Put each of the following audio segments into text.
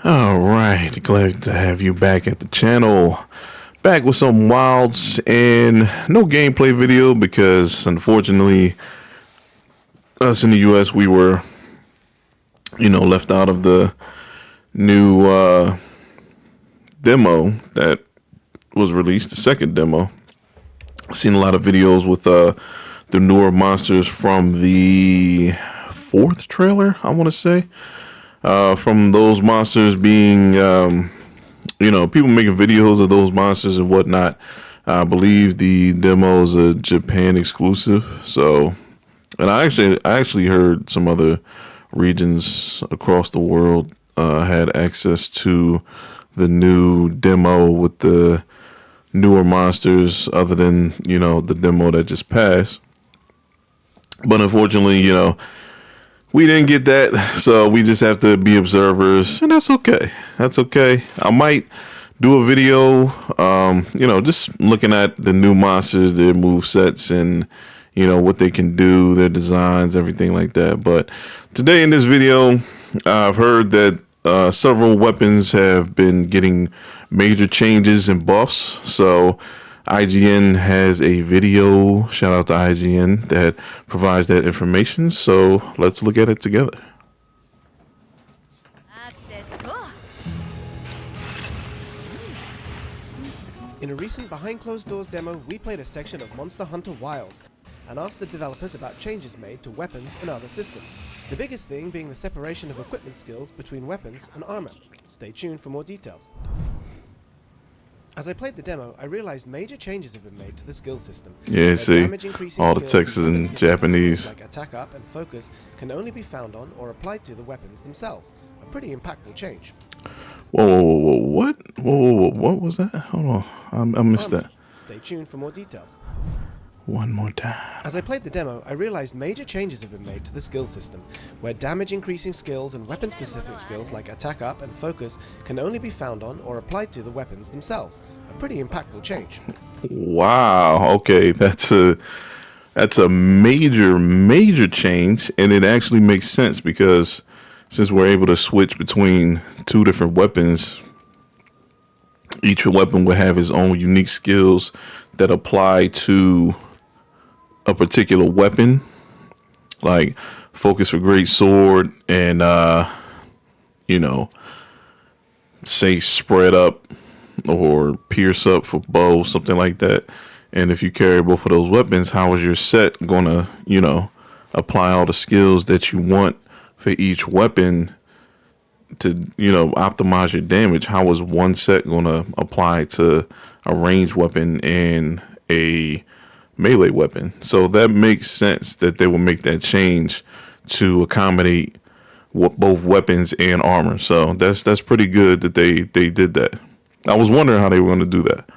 All right, glad to have you back at the channel. Back with some wilds and no gameplay video because unfortunately us in the US we were left out of the new demo that was released, the second demo. I've seen a lot of videos with the newer monsters from the fourth trailer, I want to say. From those monsters being, people making videos of those monsters and whatnot. I believe the demo is a Japan exclusive. So, and I actually heard some other regions across the world had access to the new demo with the newer monsters, other than the demo that just passed. But unfortunately, we didn't get that, so we just have to be observers, and that's okay. That's okay. I might do a video, just looking at the new monsters, their move sets, and what they can do, their designs, everything like that. But today in this video, I've heard that several weapons have been getting major changes and buffs. So IGN has a video, shout out to IGN, that provides that information. So let's look at it together. In a recent behind closed doors demo, we played a section of Monster Hunter Wilds and asked the developers about changes made to weapons and other systems. The biggest thing being the separation of equipment skills between weapons and armor. Stay tuned for more details. As I played the demo, I realized major changes have been made to the skill system. Yeah, see, all the text is in Japanese. Like attack up and focus can only be found on or applied to the weapons themselves. A pretty impactful change. Whoa, what? What was that? Hold on, I missed that. Stay tuned for more details. One more time. As I played the demo, I realized major changes have been made to the skill system, where damage increasing skills and weapon specific skills like attack up and focus can only be found on or applied to the weapons themselves. A pretty impactful change. Wow, okay, that's a major change, and it actually makes sense because since we're able to switch between two different weapons, each weapon will have its own unique skills that apply to a particular weapon, like focus for great sword and say spread up or pierce up for bow, something like that. And if you carry both of those weapons, how is your set gonna apply all the skills that you want for each weapon to optimize your damage? How is one set gonna apply to a ranged weapon and a melee weapon? So that makes sense that they will make that change to accommodate both weapons and armor. So that's pretty good that they did that. I was wondering how they were going to do that.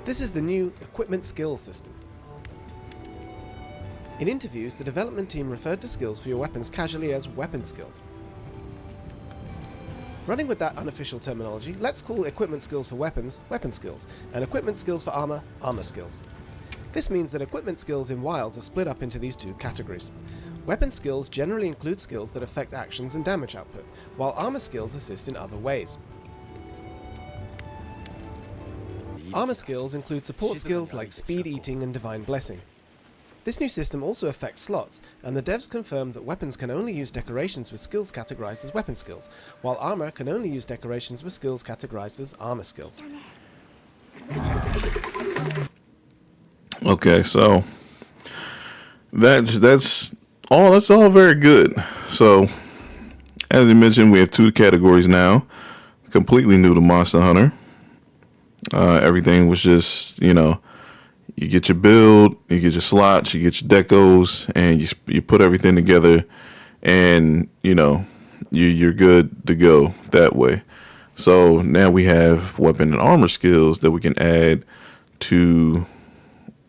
This is the new equipment skills system. In interviews, the development team referred to skills for your weapons casually as weapon skills. Running with that unofficial terminology, let's call equipment skills for weapons, weapon skills, and equipment skills for armor, armor skills. This means that equipment skills in Wilds are split up into these two categories. Weapon skills generally include skills that affect actions and damage output, while armor skills assist in other ways. Armor skills include support skills like Speed Eating and Divine Blessing. This new system also affects slots, and the devs confirmed that weapons can only use decorations with skills categorized as weapon skills, while armor can only use decorations with skills categorized as armor skills. Okay, so that's all very good. So as you mentioned, we have two categories now, completely new to Monster Hunter. Everything was just you get your build, you get your slots, you get your decos, and you put everything together, and you're good to go that way. So now we have weapon and armor skills that we can add to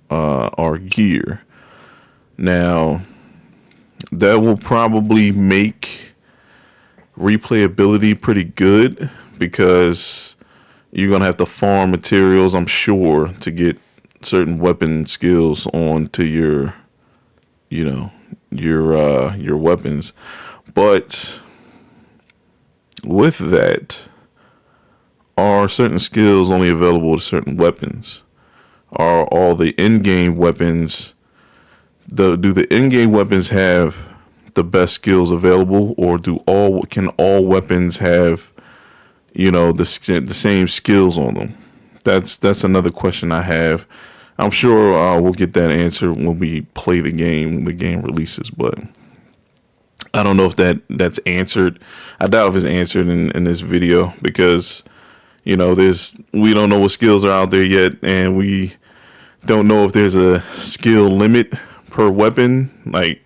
our gear. Now that will probably make replayability pretty good because you're gonna have to farm materials, I'm sure, to get certain weapon skills onto your weapons. But with that, are certain skills only available to certain weapons? Are all the in-game weapons, do the in-game weapons have the best skills available, or can all weapons have, the same skills on them? That's another question I have. I'm sure we'll get that answer when we play the game, when the game releases, but I don't know if that's answered. I doubt if it's answered in this video, because we don't know what skills are out there yet, and we don't know if there's a skill limit per weapon. Like,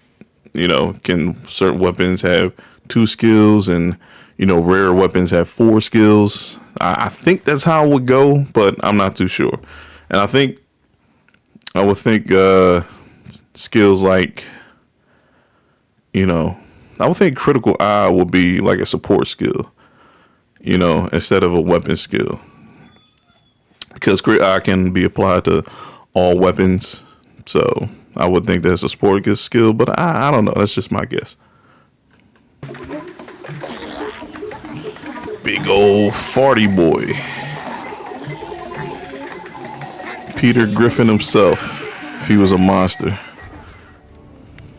can certain weapons have 2 skills, and rare weapons have 4 skills? I think that's how it would go, but I'm not too sure. And I would think skills like, I would think critical eye would be like a support skill, instead of a weapon skill, because crit eye can be applied to all weapons. So I would think that's a support skill, but I don't know. That's just my guess. Big old farty boy. Peter Griffin himself, if he was a monster.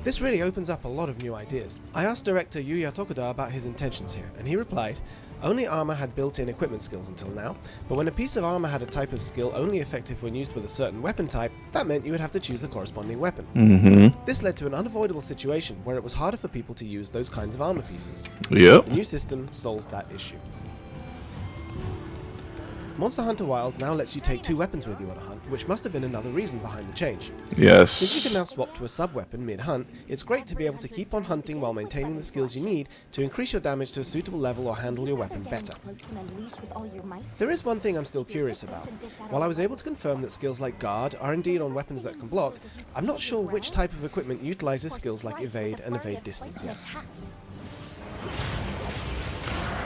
This really opens up a lot of new ideas. I asked director Yuya Tokuda about his intentions here, and he replied, only armor had built-in equipment skills until now, but when a piece of armor had a type of skill only effective when used with a certain weapon type, that meant you would have to choose the corresponding weapon. This led to an unavoidable situation where it was harder for people to use those kinds of armor pieces. Yep. The new system solves that issue. Monster Hunter Wilds now lets you take 2 weapons with you on a hunt, which must have been another reason behind the change. Yes. Since you can now swap to a sub-weapon mid-hunt, it's great to be able to keep on hunting while maintaining the skills you need to increase your damage to a suitable level or handle your weapon better. There is one thing I'm still curious about. While I was able to confirm that skills like guard are indeed on weapons that can block, I'm not sure which type of equipment utilizes skills like evade and evade distance yet.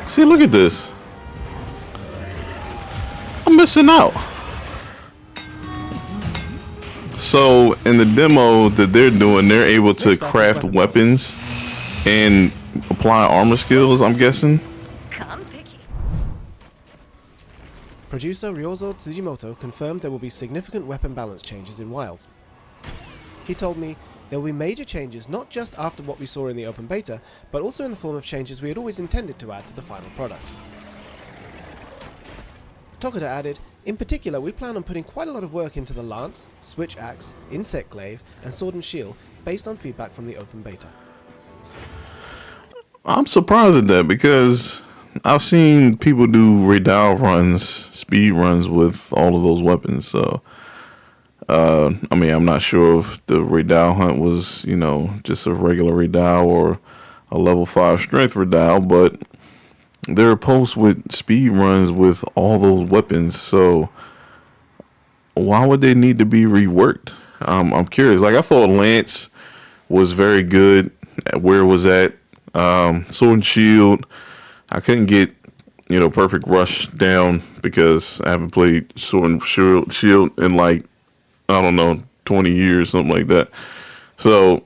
See, look at this. I'm missing out. So in the demo that they're doing, they're able to craft weapons and apply armor skills, I'm guessing. Producer Ryozo Tsujimoto confirmed there will be significant weapon balance changes in Wilds. He told me there will be major changes not just after what we saw in the open beta, but also in the form of changes we had always intended to add to the final product. Tokuda added, in particular, we plan on putting quite a lot of work into the lance, switch axe, insect glaive, and sword and shield based on feedback from the open beta. I'm surprised at that, because I've seen people do redoubt runs, speed runs with all of those weapons. So, I'm not sure if the redoubt hunt was, just a regular redoubt or a level 5 strength redoubt, but there are posts with speed runs with all those weapons, so why would they need to be reworked? I'm curious. Like, I thought Lance was very good at where it was at. Sword and Shield, I couldn't get, Perfect Rush down because I haven't played Sword and Shield in 20 years, something like that. So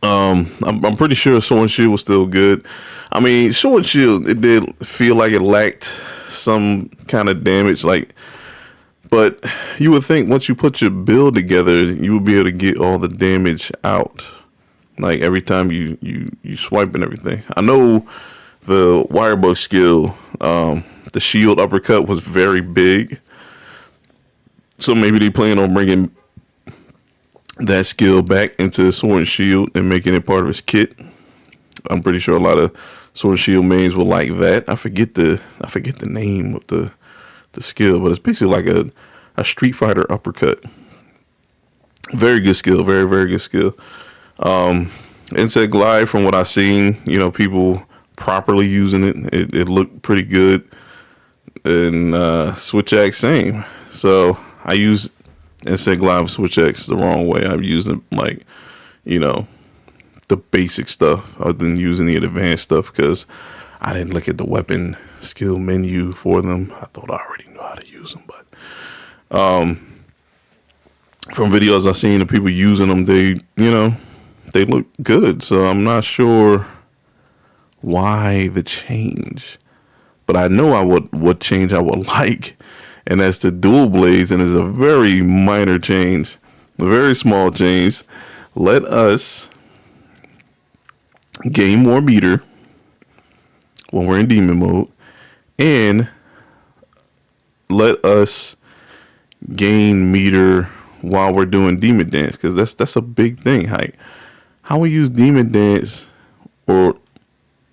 I'm pretty sure Sword and Shield was still good. Sword and Shield, it did feel like it lacked some kind of damage, but you would think once you put your build together, you would be able to get all the damage out, like every time you swipe and everything. I know the Wirebug skill, the shield uppercut was very big, so maybe they plan on bringing that skill back into Sword and Shield and making it part of his kit. I'm pretty sure a lot of Sword and Shield mains will like that. I forget the name of the skill, but it's basically like a Street Fighter uppercut. Very good skill, very, very good skill. Insect Glaive, from what I've seen, people properly using it looked pretty good. And Switch Axe, same. So I use Insect Glaive Switch Axe the wrong way. I've used it the basic stuff other than using the advanced stuff, because I didn't look at the weapon skill menu for them. I thought I already knew how to use them, but from videos I've seen of people using them, they look good. So I'm not sure why the change? But I know what change I would like, and that's the dual blades, and it's a very minor change, a very small change. Let us gain more meter when we're in demon mode, and let us gain meter while we're doing demon dance, because that's a big thing. How we use demon dance, or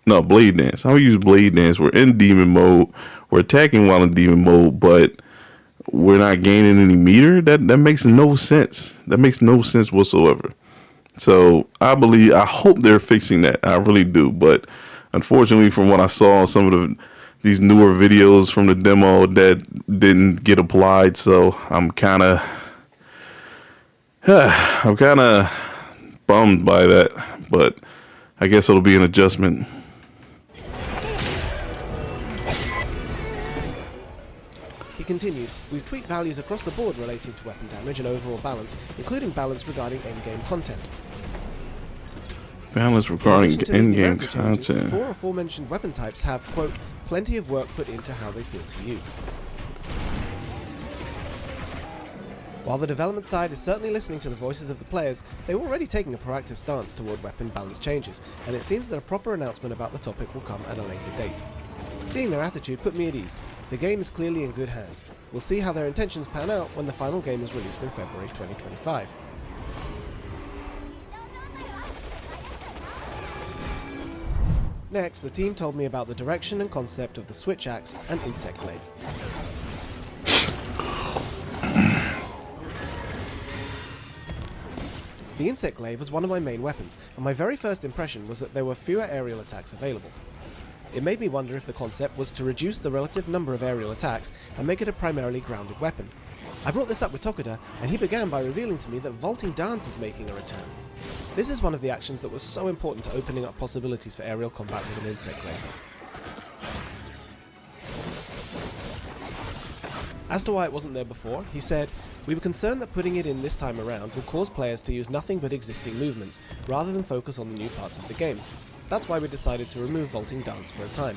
no, blade dance. How we use blade dance? We're in demon mode. We're attacking while in demon mode, but we're not gaining any meter. That makes no sense. That makes no sense whatsoever. So I hope they're fixing that. I really do. But unfortunately, from what I saw, some of these newer videos from the demo, that didn't get applied. So I'm kind of bummed by that. But I guess it'll be an adjustment. He continued, "We've tweaked values across the board relating to weapon damage and overall balance, including balance regarding endgame content. Balance regarding in-game Changes, content. the 4 aforementioned weapon types have, quote, plenty of work put into how they feel to use." While the development side is certainly listening to the voices of the players, they're already taking a proactive stance toward weapon balance changes, and it seems that a proper announcement about the topic will come at a later date. Seeing their attitude put me at ease. The game is clearly in good hands. We'll see how their intentions pan out when the final game is released in February 2025. Next, the team told me about the direction and concept of the Switch Axe and Insect Glaive. The Insect Glaive was one of my main weapons, and my very first impression was that there were fewer aerial attacks available. It made me wonder if the concept was to reduce the relative number of aerial attacks and make it a primarily grounded weapon. I brought this up with Tokuda, and he began by revealing to me that vaulting dance is making a return. This is one of the actions that was so important to opening up possibilities for aerial combat with an Insect Glaive. As to why it wasn't there before, he said, "We were concerned that putting it in this time around would cause players to use nothing but existing movements, rather than focus on the new parts of the game. That's why we decided to remove vaulting dance for a time."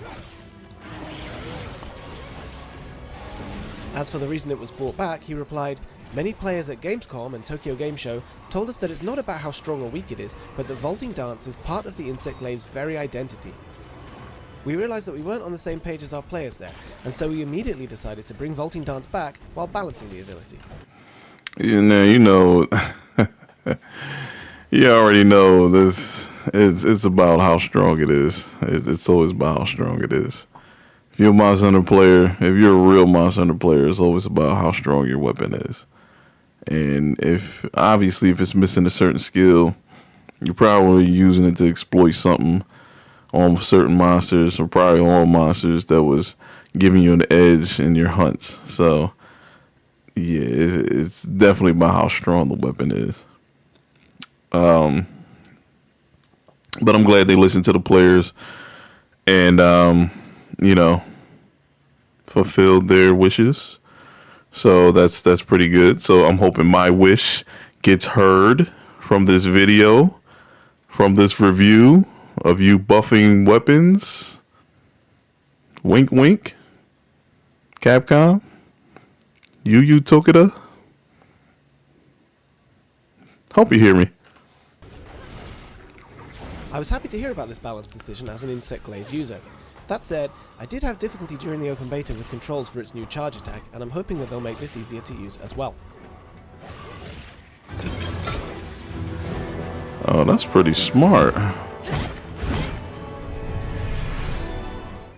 As for the reason it was brought back, he replied, "Many players at Gamescom and Tokyo Game Show told us that it's not about how strong or weak it is, but that vaulting dance is part of the Insect Glaive's very identity. We realized that we weren't on the same page as our players there, and so we immediately decided to bring vaulting dance back while balancing the ability." Yeah, now you know. You already know this. It's about how strong it is. It's always about how strong it is. If you're a Monster Hunter player, if you're a real Monster Hunter player, it's always about how strong your weapon is. And if it's missing a certain skill, you're probably using it to exploit something on certain monsters, or probably all monsters, that was giving you an edge in your hunts. So yeah, it's definitely about how strong the weapon is. But I'm glad they listened to the players and, fulfilled their wishes. So that's pretty good. So I'm hoping my wish gets heard from this video, from this review of you buffing weapons. Wink, wink. Capcom. You Tokuda. Hope you hear me. I was happy to hear about this balance decision as an Insect Glaive user. That said, I did have difficulty during the open beta with controls for its new charge attack, and I'm hoping that they'll make this easier to use as well. Oh, that's pretty smart.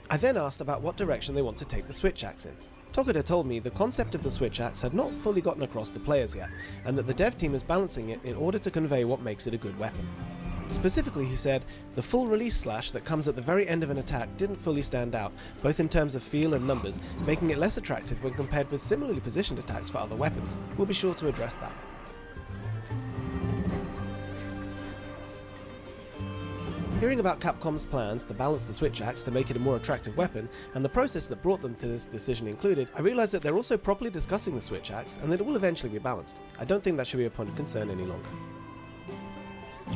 I then asked about what direction they want to take the Switch Axe in. Tokuda told me the concept of the Switch Axe had not fully gotten across to players yet, and that the dev team is balancing it in order to convey what makes it a good weapon. Specifically, he said, the full release slash that comes at the very end of an attack didn't fully stand out, both in terms of feel and numbers, making it less attractive when compared with similarly positioned attacks for other weapons. We'll be sure to address that. Hearing about Capcom's plans to balance the Switch Axe to make it a more attractive weapon, and the process that brought them to this decision included, I realised that they're also properly discussing the Switch Axe, and that it will eventually be balanced. I don't think that should be a point of concern any longer.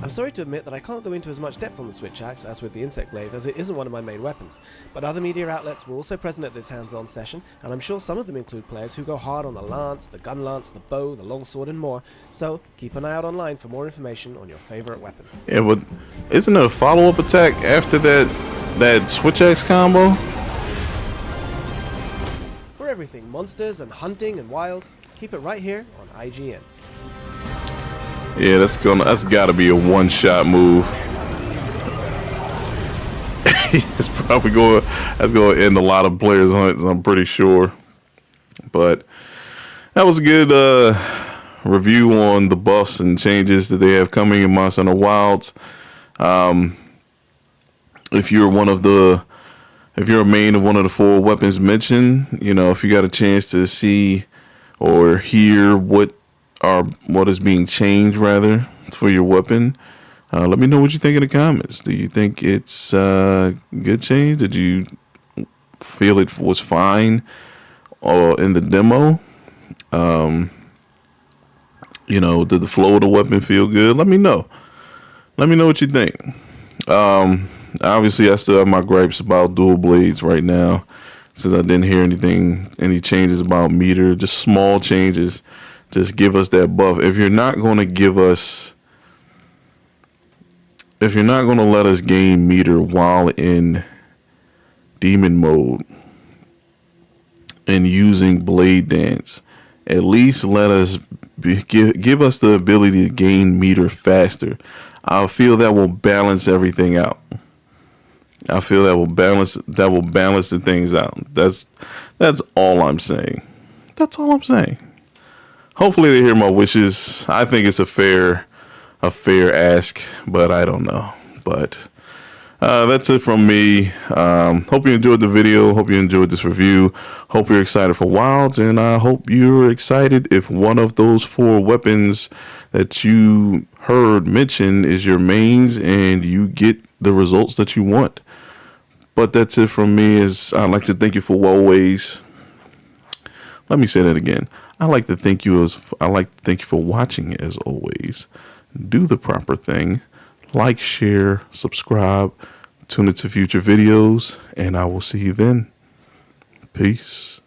I'm sorry to admit that I can't go into as much depth on the switch axe as with the insect glaive, as it isn't one of my main weapons, but other media outlets were also present at this hands-on session, and I'm sure some of them include players who go hard on the lance, the gun lance, the bow, the longsword and more, so keep an eye out online for more information on your favourite weapon. Yeah, but isn't there a follow-up attack after that switch axe combo? For everything monsters and hunting and wild, keep it right here on IGN. Yeah, that's gotta be a one-shot move. It's probably that's gonna end a lot of players' hunts, I'm pretty sure. But that was a good review on the buffs and changes that they have coming in Monster Hunter Wilds. If you're a main of one of the 4 weapons mentioned, if you got a chance to see or hear what is being changed rather for your weapon, let me know what you think in the comments. Do you think it's good change? Did you feel it was fine in the demo? Did the flow of the weapon feel good? Let me know what you think. Obviously I still have my gripes about dual blades right now, since I didn't hear any changes about meter, just small changes. Just give us that buff. If you're not going to let us gain meter while in demon mode and using blade dance, at least let us give us the ability to gain meter faster. I feel that will balance everything out. I feel that will balance the things out. That's all I'm saying. That's all I'm saying. Hopefully they hear my wishes. I think it's a fair ask, but I don't know. But that's it from me. Hope you enjoyed the video. Hope you enjoyed this review. Hope you're excited for Wilds, and I hope you're excited if one of those 4 weapons that you heard mentioned is your mains and you get the results that you want. But that's it from me. I'd like to thank you for always. Let me say that again. I'd like to thank you for watching as always. Do the proper thing. Like, share, subscribe, tune into future videos, and I will see you then. Peace.